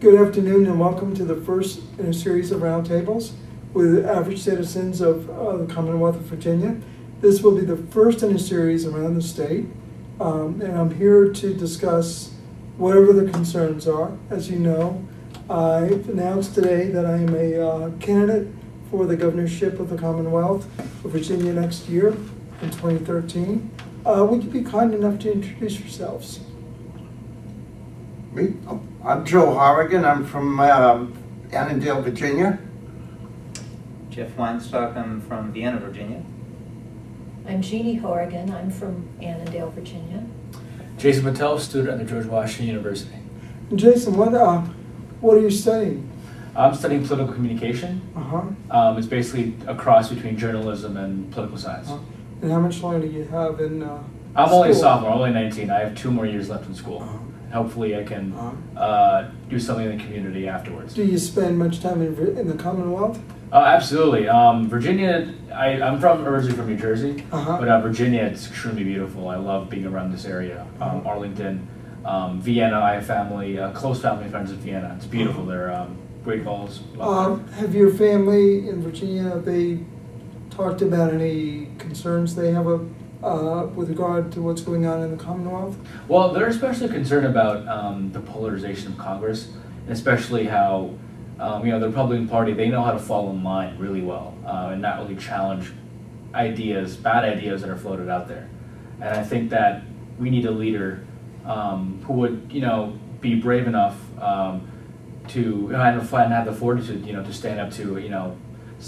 Good afternoon and welcome to the first in a series of roundtables with average citizens of the Commonwealth of Virginia. This will be the first in a series around the state, and I'm here to discuss whatever the concerns are. As you know, I've announced today that I am a candidate for the governorship of the Commonwealth of Virginia next year in 2013. Would you be kind enough to introduce yourselves? Me? I'm Joe Horrigan. I'm from Annandale, Virginia. Jeff Weinstock. I'm from Vienna, Virginia. I'm Jeannie Horrigan. I'm from Annandale, Virginia. Jason Patel, student at the George Washington University. And Jason, what are you studying? I'm studying political communication. It's basically a cross between journalism and political science. And how much longer do you have in I'm school? only a sophomore, I'm only 19. I have 2 more years left in school. Hopefully I can do something in the community afterwards. Do you spend much time in the Commonwealth? Absolutely. Virginia, I'm originally from New Jersey, but Virginia, it's extremely beautiful. I love being around this area. Arlington, Vienna, I have family, close family friends in Vienna. It's beautiful there. Great Falls. Have your family in Virginia, have they talked about any concerns they have with regard to what's going on in the Commonwealth? Well, they're especially concerned about the polarization of Congress, and especially how the Republican Party, they know how to fall in line really well and not really challenge bad ideas that are floated out there. And I think that we need a leader who would, be brave enough to have the fortitude, to stand up to,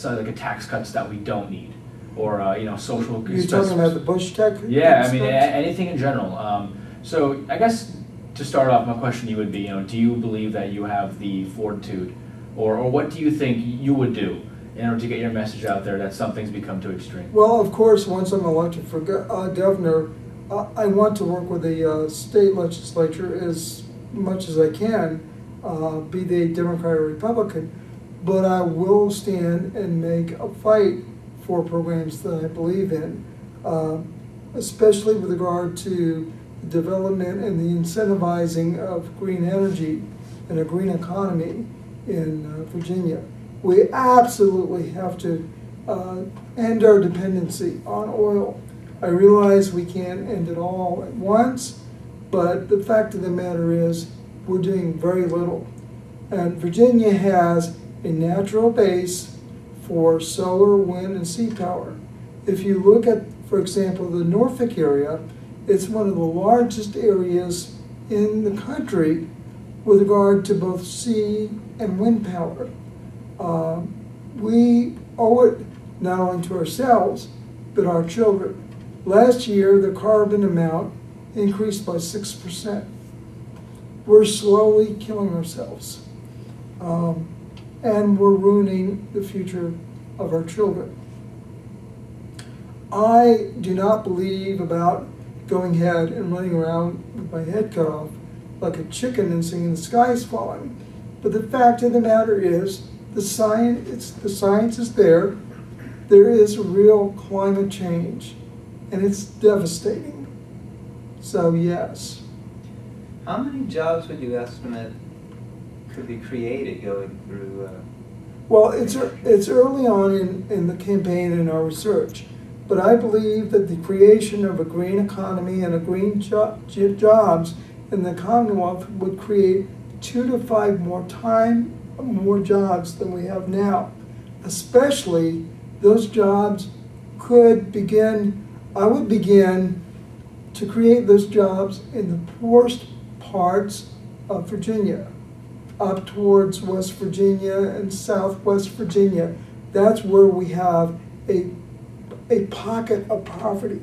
like a tax cuts that we don't need. Or social. You're talking about the Bush tech? Yeah, I mean anything in general. So I guess to start off, my question to you would be, do you believe that you have the fortitude, or what do you think you would do in order to get your message out there that something's become too extreme? Well, of course, once I'm elected for governor, I want to work with the state legislature as much as I can, be they Democrat or Republican, but I will stand and make a fight for programs that I believe in, especially with regard to the development and the incentivizing of green energy and a green economy in Virginia. We absolutely have to end our dependency on oil. I realize we can't end it all at once, but the fact of the matter is we're doing very little. And Virginia has a natural base for solar, wind, and sea power. If you look at, for example, the Norfolk area, it's one of the largest areas in the country with regard to both sea and wind power. We owe it not only to ourselves, but our children. Last year, the carbon amount increased by 6%. We're slowly killing ourselves. And we're ruining the future of our children. I do not believe about going ahead and running around with my head cut off like a chicken and singing the sky's falling. But the fact of the matter is, the science is there. There is real climate change, and it's devastating. So yes. How many jobs would you estimate could be created going through? Well, it's early on in the campaign and our research, but I believe that the creation of a green economy and a green jobs in the Commonwealth would create 2 to 5 more jobs than we have now. Especially those jobs could begin. I would begin to create those jobs in the poorest parts of Virginia, up towards West Virginia and Southwest Virginia. That's where we have a pocket of poverty.